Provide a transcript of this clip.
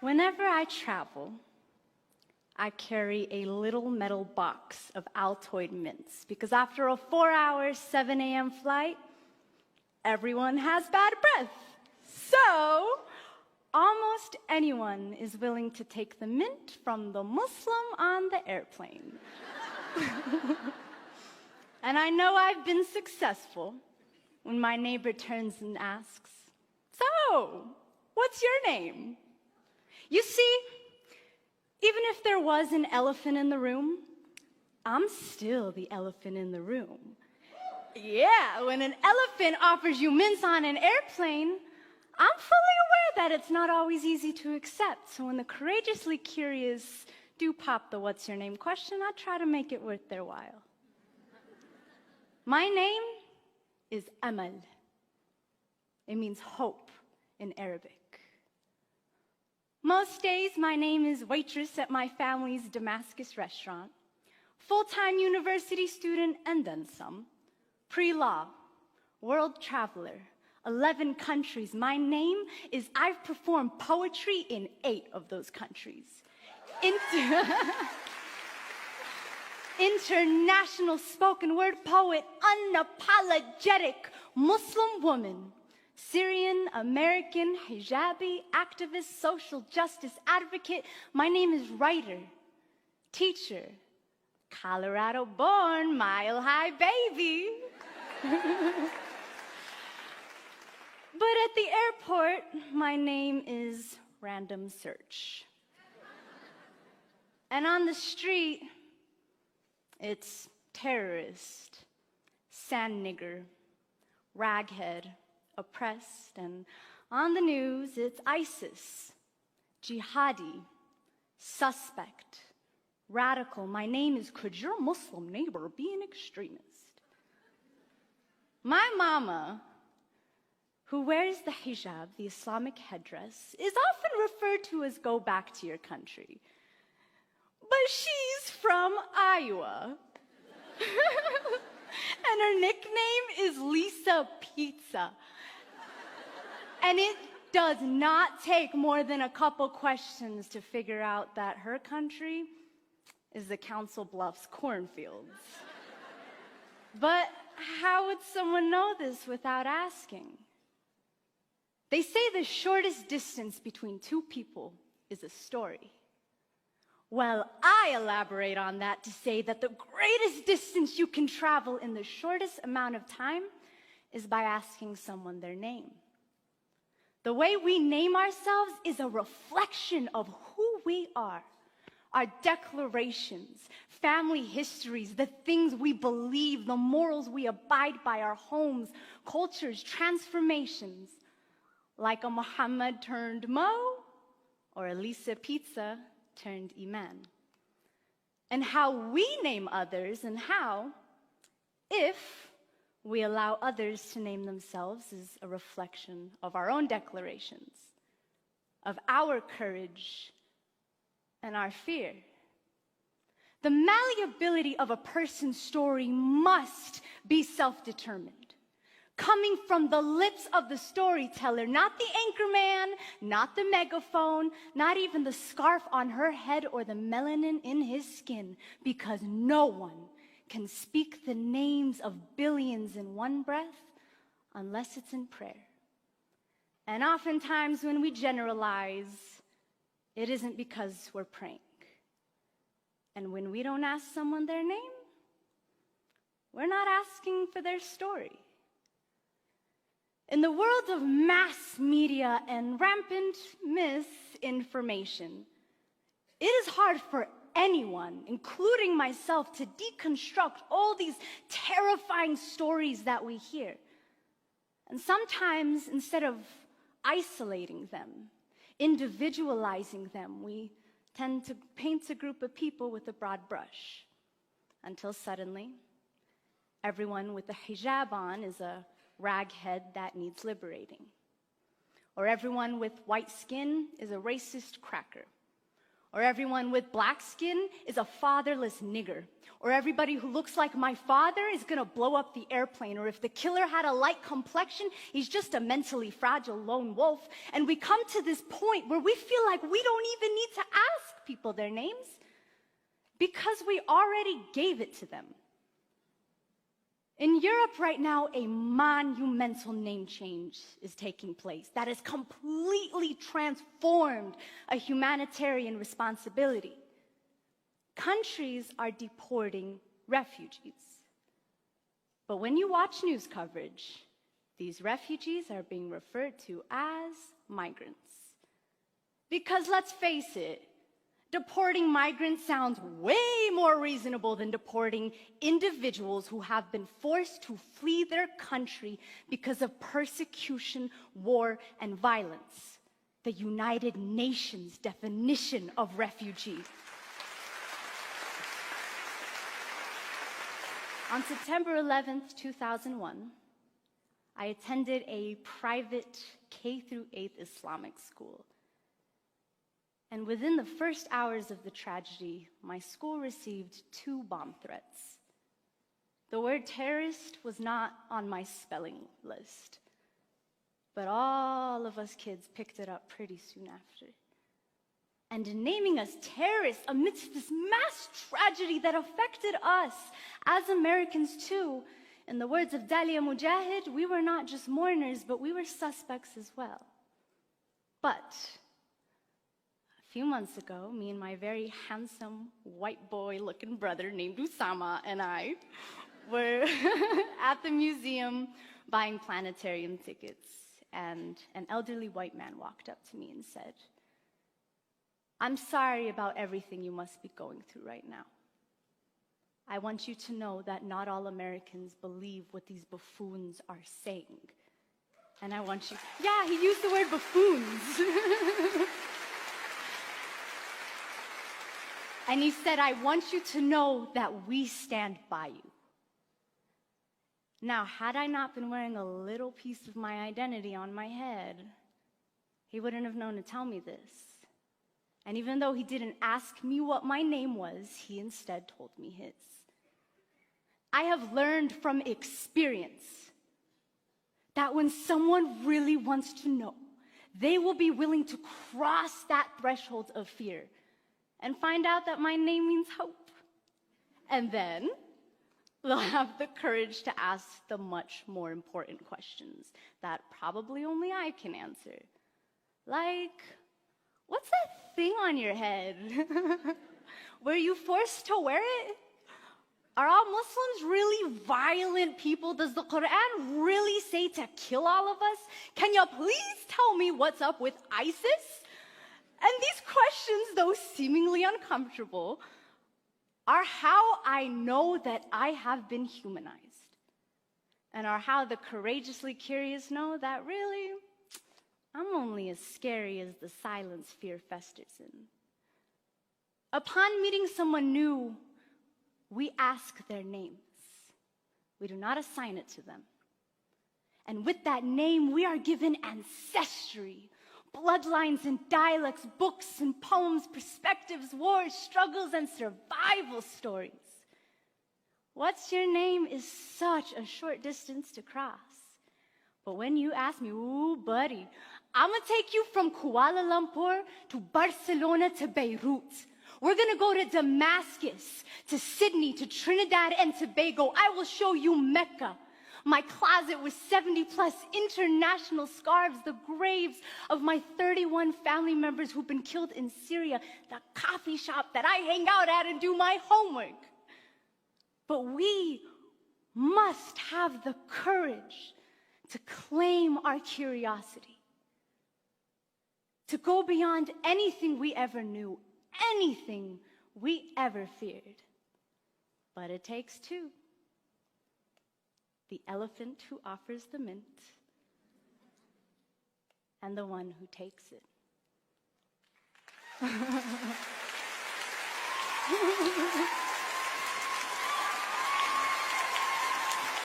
Whenever I travel, I carry a little metal box of Altoid mints because after a 4-hour, 7 a.m. flight, everyone has bad breath. So, almost anyone is willing to take the mint from the Muslim on the airplane. And I know I've been successful when my neighbor turns and asks, "So, what's your name?" You see, even if there was an elephant in the room, I'm still the elephant in the room. Yeah, when an elephant offers you mints on an airplane, I'm fully aware that it's not always easy to accept. So when the courageously curious do pop the "what's your name" question, I try to make it worth their while. My name is Amal. It means hope in Arabic. Most days, my name is waitress at my family's Damascus restaurant, full-time university student and then some, pre-law, world traveler, 11 countries. My name is I've performed poetry in 8 of those countries. International spoken word poet, unapologetic Muslim woman, Syrian, American, hijabi, activist, social justice advocate. My name is writer, teacher, Colorado born, mile high baby. But at the airport, my name is random search. And on the street, it's terrorist, sand nigger, raghead, oppressed, and on the news, it's ISIS, jihadi, suspect, radical. My name is, could your Muslim neighbor be an extremist? My mama, who wears the hijab, the Islamic headdress, is often referred to as "go back to your country." But she's from Iowa. And her nickname is Lisa Pizza. And it does not take more than a couple questions to figure out that her country is the Council Bluffs cornfields. But how would someone know this without asking? They say the shortest distance between two people is a story. Well, I elaborate on that to say that the greatest distance you can travel in the shortest amount of time is by asking someone their name. The way we name ourselves is a reflection of who we are. Our declarations, family histories, the things we believe, the morals we abide by, our homes, cultures, transformations. Like a Muhammad turned Mo, or a Lisa Pizza turned Iman. And how we name others and how, if we allow others to name themselves, is a reflection of our own declarations, of our courage and our fear. The malleability of a person's story must be self-determined, coming from the lips of the storyteller, not the anchorman, not the megaphone, not even the scarf on her head or the melanin in his skin, because no one can speak the names of billions in one breath unless it's in prayer. And oftentimes when we generalize, it isn't because we're praying. And when we don't ask someone their name, we're not asking for their story. In the world of mass media and rampant misinformation, it is hard for anyone, including myself, to deconstruct all these terrifying stories that we hear. And sometimes, instead of isolating them, individualizing them, we tend to paint a group of people with a broad brush, until suddenly, everyone with a hijab on is a raghead that needs liberating. Or everyone with white skin is a racist cracker. Or everyone with black skin is a fatherless nigger. Or everybody who looks like my father is gonna blow up the airplane. Or if the killer had a light complexion, he's just a mentally fragile lone wolf. And we come to this point where we feel like we don't even need to ask people their names because we already gave it to them. In Europe right now, a monumental name change is taking place that has completely transformed a humanitarian responsibility. Countries are deporting refugees. But when you watch news coverage, these refugees are being referred to as migrants. Because let's face it, deporting migrants sounds way more reasonable than deporting individuals who have been forced to flee their country because of persecution, war, and violence. The United Nations definition of refugee. On September 11th, 2001, I attended a private K-8 Islamic school. And within the first hours of the tragedy, my school received 2 bomb threats. The word terrorist was not on my spelling list, but all of us kids picked it up pretty soon after. And in naming us terrorists amidst this mass tragedy that affected us as Americans too, in the words of Dalia Mujahid, we were not just mourners, but we were suspects as well. But a few months ago, me and my very handsome white boy-looking brother named Usama and I were at the museum buying planetarium tickets, and an elderly white man walked up to me and said, "I'm sorry about everything you must be going through right now. I want you to know that not all Americans believe what these buffoons are saying. And I want you..." Yeah, he used the word buffoons. And he said, "I want you to know that we stand by you." Now, had I not been wearing a little piece of my identity on my head, he wouldn't have known to tell me this. And even though he didn't ask me what my name was, he instead told me his. I have learned from experience that when someone really wants to know, they will be willing to cross that threshold of fear and find out that my name means hope. And then they'll have the courage to ask the much more important questions that probably only I can answer. Like, what's that thing on your head? Were you forced to wear it? Are all Muslims really violent people? Does the Quran really say to kill all of us? Can you please tell me what's up with ISIS? And these questions, though seemingly uncomfortable, are how I know that I have been humanized, and are how the courageously curious know that really, I'm only as scary as the silence fear festers in. Upon meeting someone new, we ask their names. We do not assign it to them. And with that name, we are given ancestry, bloodlines and dialects, books and poems, perspectives, wars, struggles, and survival stories. What's your name is such a short distance to cross. But when you ask me, ooh, buddy, I'm gonna take you from Kuala Lumpur to Barcelona to Beirut. We're gonna go to Damascus, to Sydney, to Trinidad and Tobago. I will show you Mecca. My closet with 70+ international scarves, the graves of my 31 family members who've been killed in Syria, the coffee shop that I hang out at and do my homework. But we must have the courage to claim our curiosity, to go beyond anything we ever knew, anything we ever feared. But it takes two. The elephant who offers the mint, and the one who takes it.